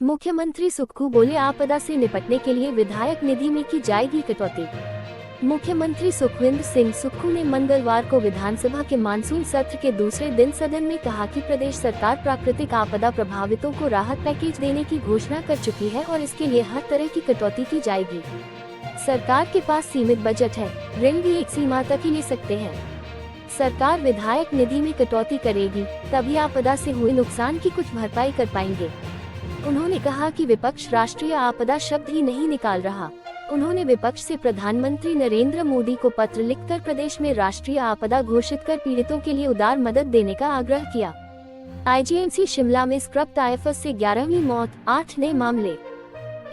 मुख्यमंत्री सुक्खू बोले आपदा से निपटने के लिए विधायक निधि में की जाएगी कटौती। मुख्यमंत्री सुखविंदर सिंह सुक्खू ने मंगलवार को विधानसभा के मानसून सत्र के दूसरे दिन सदन में कहा कि प्रदेश सरकार प्राकृतिक आपदा प्रभावितों को राहत पैकेज देने की घोषणा कर चुकी है और इसके लिए हर तरह की कटौती की जाएगी। सरकार के पास सीमित बजट है, ऋण भी एक सीमा तक ही ले सकते हैं। सरकार विधायक निधि में कटौती करेगी, तभी आपदा से हुए नुकसान की कुछ भरपाई कर पाएंगे। उन्होंने कहा कि विपक्ष राष्ट्रीय आपदा शब्द ही नहीं निकाल रहा। उन्होंने विपक्ष से प्रधानमंत्री नरेंद्र मोदी को पत्र लिखकर प्रदेश में राष्ट्रीय आपदा घोषित कर पीड़ितों के लिए उदार मदद देने का आग्रह किया। आईजीएमसी शिमला में स्क्रब टाइफस से 11वीं मौत, 8 नए मामले।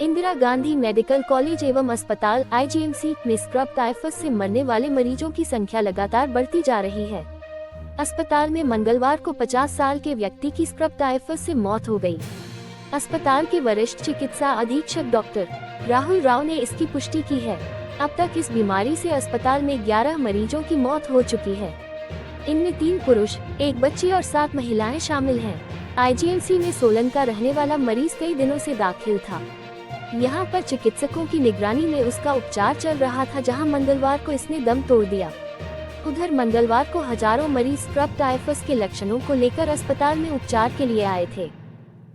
इंदिरा गांधी मेडिकल कॉलेज एवं अस्पताल आईजीएमसी में स्क्रब टाइफस से मरने वाले मरीजों की संख्या लगातार बढ़ती जा रही है। अस्पताल में मंगलवार को 50 साल के व्यक्ति की स्क्रब टाइफस से मौत हो गई। अस्पताल के वरिष्ठ चिकित्सा अधीक्षक डॉक्टर राहुल राव ने इसकी पुष्टि की है। अब तक इस बीमारी से अस्पताल में 11 मरीजों की मौत हो चुकी है। इनमें 3 पुरुष, 1 बच्ची और 7 महिलाएं शामिल हैं। आईजीएमसी में सोलन का रहने वाला मरीज कई दिनों से दाखिल था। यहां पर चिकित्सकों की निगरानी में उसका उपचार चल रहा था, जहां मंगलवार को इसने दम तोड़ दिया। उधर मंगलवार को हजारों मरीज स्क्रब टाइफस के लक्षणों को लेकर अस्पताल में उपचार के लिए आए थे।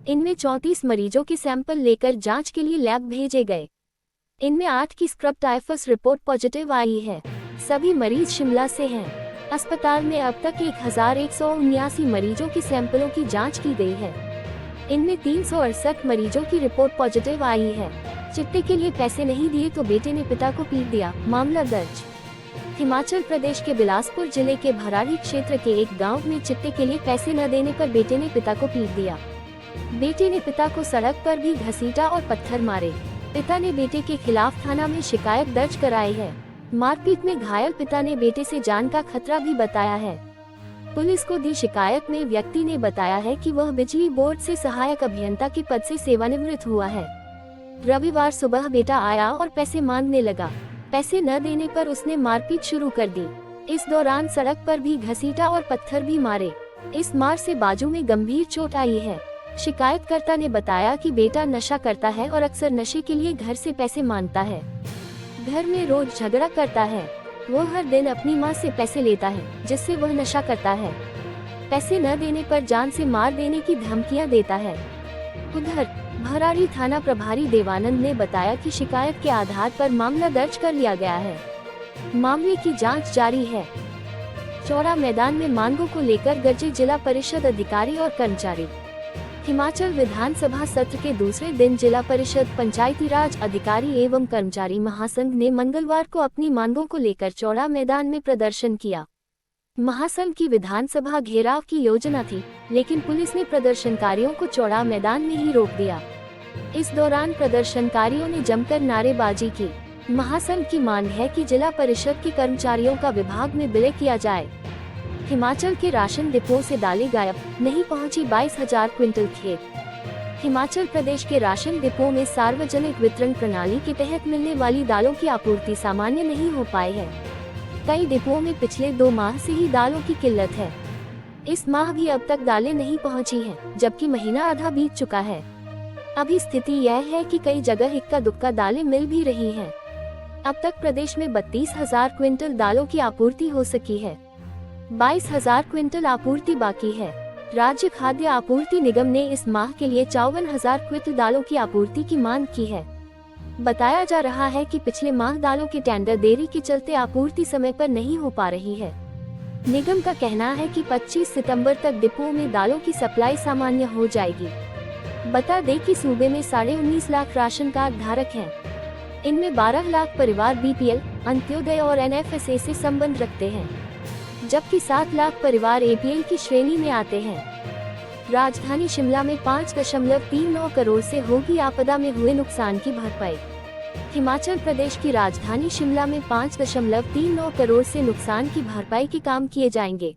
इनमें 34 मरीजों के सैंपल लेकर जांच के लिए लैब भेजे गए। इनमें 8 की स्क्रब टाइफस रिपोर्ट पॉजिटिव आई है। सभी मरीज शिमला से हैं। अस्पताल में अब तक 1179 मरीजों के सैंपलों की जांच की गई है। इनमें 368 मरीजों की रिपोर्ट पॉजिटिव आई है। चिट्टे के लिए पैसे नहीं दिए तो बेटे ने पिता को पीट दिया, मामला दर्ज। हिमाचल प्रदेश के बिलासपुर जिले के भराड़ी क्षेत्र के एक गाँव में चिट्टे के लिए पैसे न देने पर बेटे ने पिता को पीट दिया। बेटे ने पिता को सड़क पर भी घसीटा और पत्थर मारे। पिता ने बेटे के खिलाफ थाना में शिकायत दर्ज कराई है। मारपीट में घायल पिता ने बेटे से जान का खतरा भी बताया है। पुलिस को दी शिकायत में व्यक्ति ने बताया है कि वह बिजली बोर्ड से सहायक अभियंता के पद से सेवानिवृत्त हुआ है। रविवार सुबह बेटा आया और पैसे मांगने लगा। पैसे न देने पर उसने मारपीट शुरू कर दी। इस दौरान सड़क पर भी घसीटा और पत्थर भी मारे। इस मार से बाजू में गंभीर चोट आई है। शिकायतकर्ता ने बताया कि बेटा नशा करता है और अक्सर नशे के लिए घर से पैसे मांगता है। घर में रोज झगड़ा करता है। वो हर दिन अपनी मां से पैसे लेता है, जिससे वह नशा करता है। पैसे न देने पर जान से मार देने की धमकियां देता है। उधर भराड़ी थाना प्रभारी देवानंद ने बताया कि शिकायत के आधार पर मामला दर्ज कर लिया गया है। मामले की जांच जारी है। चौड़ा मैदान में मांगों को लेकर गरजे जिला परिषद अधिकारी और कर्मचारी। हिमाचल विधानसभा सत्र के दूसरे दिन जिला परिषद, पंचायती राज अधिकारी एवं कर्मचारी महासंघ ने मंगलवार को अपनी मांगों को लेकर चौड़ा मैदान में प्रदर्शन किया। महासंघ की विधानसभा घेराव की योजना थी, लेकिन पुलिस ने प्रदर्शनकारियों को चौड़ा मैदान में ही रोक दिया। इस दौरान प्रदर्शनकारियों ने जमकर नारेबाजी की। महासंघ की मांग है कि जिला परिषद के कर्मचारियों का विभाग में विलय किया जाए। हिमाचल के राशन डिपो से दालें गायब, नहीं पहुंची 22,000 क्विंटल खेत। हिमाचल प्रदेश के राशन डिपो में सार्वजनिक वितरण प्रणाली के तहत मिलने वाली दालों की आपूर्ति सामान्य नहीं हो पाई है। कई डिपो में पिछले 2 माह से ही दालों की किल्लत है। इस माह भी अब तक दालें नहीं पहुंची हैं, जबकि महीना आधा बीत चुका है। अभी स्थिति यह है कि कई जगह इक्का दुक्का दालें मिल भी रही हैं। अब तक प्रदेश में 32,000 क्विंटल दालों की आपूर्ति हो सकी है। 22,000 क्विंटल आपूर्ति बाकी है। राज्य खाद्य आपूर्ति निगम ने इस माह के लिए 54,000 क्विंटल दालों की आपूर्ति की मांग की है। बताया जा रहा है कि पिछले माह दालों के टेंडर देरी के चलते आपूर्ति समय पर नहीं हो पा रही है। निगम का कहना है कि 25 सितंबर तक डिपो में दालों की सप्लाई सामान्य हो जाएगी। बता दें कि सूबे में 19.5 लाख राशन कार्ड धारक हैं। इनमें 12 लाख परिवार बीपीएल, अंत्योदय और एनएफएसए से संबंध रखते हैं, जबकि 7 लाख परिवार एपीएल की श्रेणी में आते हैं। राजधानी शिमला में 5.39 करोड़ से होगी आपदा में हुए नुकसान की भरपाई। हिमाचल प्रदेश की राजधानी शिमला में 5.39 करोड़ से नुकसान की भरपाई के काम किए जाएंगे।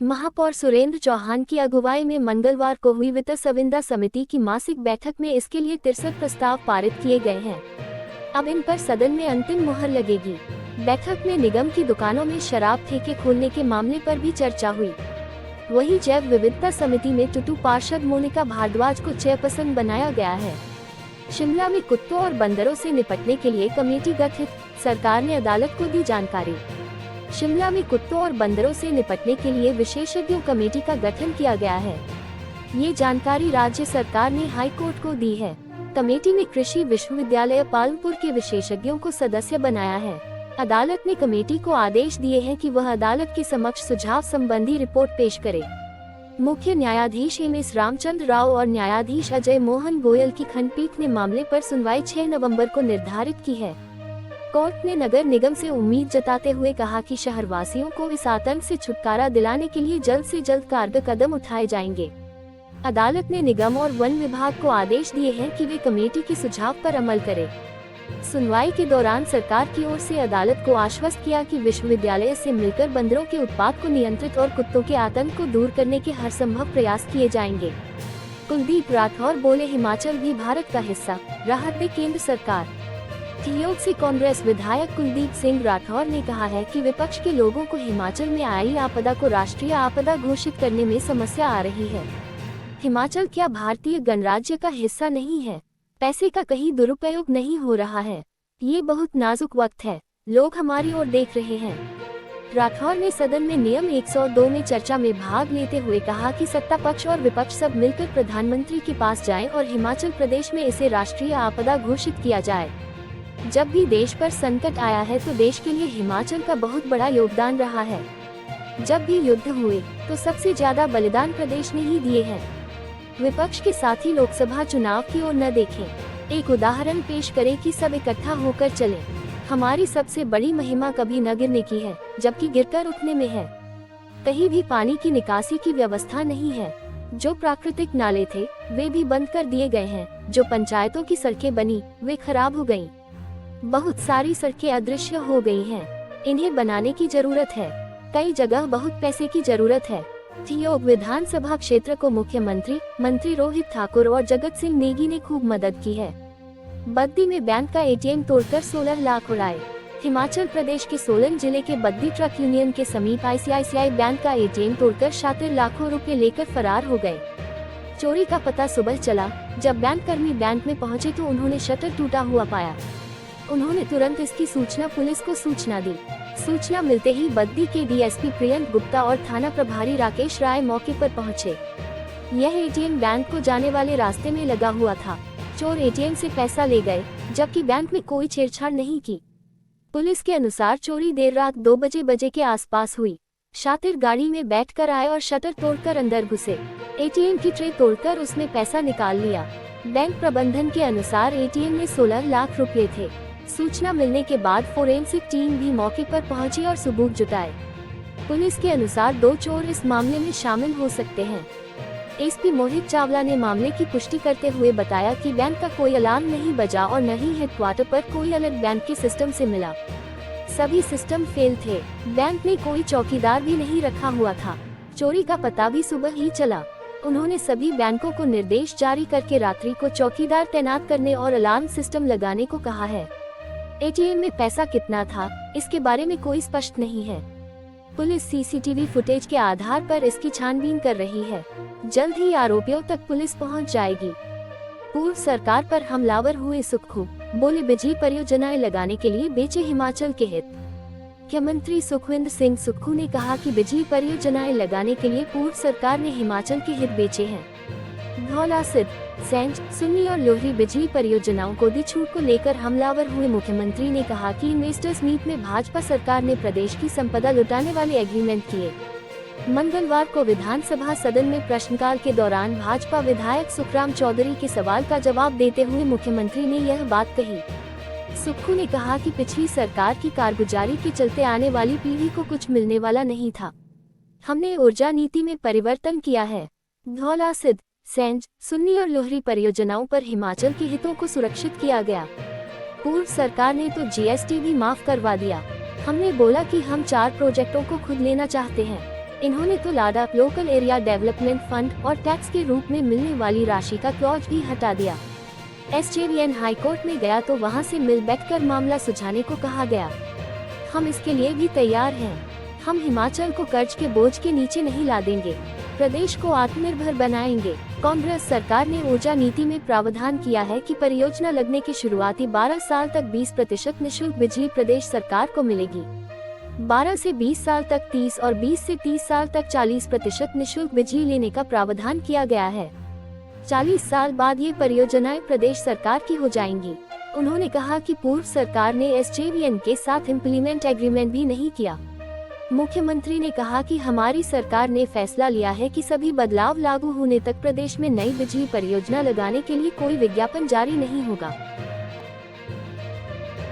महापौर सुरेंद्र चौहान की अगुवाई में मंगलवार को हुई वित्त संविदा समिति की मासिक बैठक में इसके लिए 63 प्रस्ताव पारित किए गए हैं। अब इन पर सदन में अंतिम मुहर लगेगी। बैठक में निगम की दुकानों में शराब ठेके खोलने के मामले पर भी चर्चा हुई। वहीं जैव विविधता समिति में टुटू पार्षद मोनिका भारद्वाज को चेयरपर्सन बनाया गया है। शिमला में कुत्तों और बंदरों से निपटने के लिए कमेटी गठित, सरकार ने अदालत को दी जानकारी। शिमला में कुत्तों और बंदरों से निपटने के लिए विशेषज्ञों कमेटी का गठन किया गया है। ये जानकारी राज्य सरकार ने हाई कोर्ट को दी है। कमेटी में कृषि विश्वविद्यालय पालमपुर के विशेषज्ञों को सदस्य बनाया है। अदालत ने कमेटी को आदेश दिए हैं कि वह अदालत के समक्ष सुझाव संबंधी रिपोर्ट पेश करे। मुख्य न्यायाधीश एम.एस. रामचंद्र राव और न्यायाधीश अजय मोहन गोयल की खंडपीठ ने मामले पर सुनवाई 6 नवंबर को निर्धारित की है। कोर्ट ने नगर निगम से उम्मीद जताते हुए कहा कि शहरवासियों को इस आतंक से छुटकारा दिलाने के लिए जल्द से जल्द कारगर कदम उठाए जाएंगे। अदालत ने निगम और वन विभाग को आदेश दिए हैं कि वे कमेटी के सुझाव पर अमल करें। सुनवाई के दौरान सरकार की ओर से अदालत को आश्वस्त किया कि विश्वविद्यालय से मिलकर बंदरों के उत्पात को नियंत्रित और कुत्तों के आतंक को दूर करने के हर संभव प्रयास किए जाएंगे। कुलदीप राठौर बोले, हिमाचल भी भारत का हिस्सा, राहत दे केंद्र सरकार। ठियोग से कांग्रेस विधायक कुलदीप सिंह राठौर ने कहा है कि विपक्ष के लोगों को हिमाचल में आई आपदा को राष्ट्रीय आपदा घोषित करने में समस्या आ रही है। हिमाचल क्या भारतीय गणराज्य का हिस्सा नहीं है? पैसे का कहीं दुरुपयोग नहीं हो रहा है। ये बहुत नाजुक वक्त है, लोग हमारी ओर देख रहे हैं। राठौर ने सदन में नियम 102 में चर्चा में भाग लेते हुए कहा कि सत्ता पक्ष और विपक्ष सब मिलकर प्रधानमंत्री के पास जाएं और हिमाचल प्रदेश में इसे राष्ट्रीय आपदा घोषित किया जाए। जब भी देश पर संकट आया है तो देश के लिए हिमाचल का बहुत बड़ा योगदान रहा है। जब भी युद्ध हुए तो सबसे ज्यादा बलिदान प्रदेश ने ही दिए हैं। विपक्ष के साथी लोकसभा चुनाव की ओर न देखें। एक उदाहरण पेश करें कि सब इकट्ठा होकर चलें। हमारी सबसे बड़ी महिमा कभी न गिरने की है, जबकि गिरकर उठने में है। कहीं भी पानी की निकासी की व्यवस्था नहीं है। जो प्राकृतिक नाले थे वे भी बंद कर दिए गए हैं। जो पंचायतों की सड़कें बनी वे खराब हो गयी। बहुत सारी सड़कें अदृश्य हो गई हैं। इन्हें बनाने की जरूरत है। कई जगह बहुत पैसे की जरूरत है। ठियोग विधानसभा क्षेत्र को मुख्यमंत्री मंत्री रोहित ठाकुर और जगत सिंह नेगी ने खूब मदद की है। बद्दी में बैंक का एटीएम तोड़कर 16 लाख उड़ाए। हिमाचल प्रदेश के सोलन जिले के बद्दी ट्रक यूनियन के समीप आईसीआईसीआई बैंक का एटीएम तोड़कर शातिर लाखों रुपए लेकर फरार हो गए। चोरी का पता सुबह चला। जब बैंक कर्मी बैंक में पहुंचे तो उन्होंने शटर टूटा हुआ पाया। उन्होंने तुरंत इसकी सूचना पुलिस को सूचना दी। सूचना मिलते ही बद्दी के डीएसपी प्रियंक गुप्ता और थाना प्रभारी राकेश राय मौके पर पहुंचे। यह एटीएम बैंक को जाने वाले रास्ते में लगा हुआ था। चोर एटीएम से पैसा ले गए, जबकि बैंक में कोई छेड़छाड़ नहीं की। पुलिस के अनुसार चोरी देर रात 2 बजे के आसपास हुई। शातिर गाड़ी में बैठकर आए और शटर तोड़कर अंदर घुसे। एटीएम की ट्रे तोड़कर उसमें पैसा निकाल लिया। बैंक प्रबंधन के अनुसार एटीएम में 16 लाख रुपए थे। सूचना मिलने के बाद फोरेंसिक टीम भी मौके पर पहुंची और सबूत जुटाए। पुलिस के अनुसार 2 चोर इस मामले में शामिल हो सकते हैं। एसपी मोहित चावला ने मामले की पुष्टि करते हुए बताया कि बैंक का कोई अलार्म नहीं बजा और न ही हेडक्वार्टर पर कोई अलर्ट बैंक के सिस्टम से मिला। सभी सिस्टम फेल थे। बैंक में कोई चौकीदार भी नहीं रखा हुआ था। चोरी का पता भी सुबह ही चला। उन्होंने सभी बैंकों को निर्देश जारी करके रात्रि को चौकीदार तैनात करने और अलार्म सिस्टम लगाने को कहा है। एटीएम में पैसा कितना था, इसके बारे में कोई स्पष्ट नहीं है। पुलिस सीसीटीवी फुटेज के आधार पर इसकी छानबीन कर रही है। जल्द ही आरोपियों तक पुलिस पहुंच जाएगी। पूर्व सरकार पर हमलावर हुए सुक्खू, बोले बिजली परियोजनाएं लगाने के लिए बेचे हिमाचल के हित। मुख्यमंत्री सुखविंदर सिंह सुक्खू ने कहा कि बिजली परियोजनाएं लगाने के लिए पूर्व सरकार ने हिमाचल के हित बेचे हैं। धौला सिद्ध, सेंज, सुन्नी और लोहरी बिजली परियोजनाओं को दी छूट को लेकर हमलावर हुए मुख्यमंत्री ने कहा कि इन्वेस्टर्स मीट में भाजपा सरकार ने प्रदेश की संपदा लुटाने वाले एग्रीमेंट किए। मंगलवार को विधानसभा सदन में प्रश्नकाल के दौरान भाजपा विधायक सुखराम चौधरी के सवाल का जवाब देते हुए मुख्यमंत्री ने यह बात कही। सुक्खू ने कहा कि पिछली सरकार की कारगुजारी के चलते आने वाली पीढ़ी को कुछ मिलने वाला नहीं था। हमने ऊर्जा नीति में परिवर्तन किया है। धौला सिद्ध, सेंज, सुन्नी और लोहरी परियोजनाओं पर हिमाचल के हितों को सुरक्षित किया गया। पूर्व सरकार ने तो जीएसटी भी माफ करवा दिया। हमने बोला कि हम 4 प्रोजेक्टों को खुद लेना चाहते हैं। इन्होंने तो लाडा लोकल एरिया डेवलपमेंट फंड और टैक्स के रूप में मिलने वाली राशि का क्लॉज भी हटा दिया। एसजेवीएन हाईकोर्ट में गया तो वहां से मिल बैठकर मामला सुलझाने को कहा गया। हम इसके लिए भी तैयार हैं। हम हिमाचल को कर्ज के बोझ के नीचे नहीं ला देंगे। प्रदेश को आत्मनिर्भर बनाएंगे। कांग्रेस सरकार ने ऊर्जा नीति में प्रावधान किया है कि परियोजना लगने के शुरुआती 12 साल तक 20% निःशुल्क बिजली प्रदेश सरकार को मिलेगी। 12 से 20 साल तक 30 और 20 से 30 साल तक 40% निःशुल्क बिजली लेने का प्रावधान किया गया है। 40 साल बाद ये परियोजनाएं प्रदेश सरकार की हो जाएंगी। उन्होंने कहा कि पूर्व सरकार ने एसजेवीएन के साथ इम्प्लीमेंट एग्रीमेंट भी नहीं किया। मुख्यमंत्री ने कहा कि हमारी सरकार ने फैसला लिया है कि सभी बदलाव लागू होने तक प्रदेश में नई बिजली परियोजना लगाने के लिए कोई विज्ञापन जारी नहीं होगा।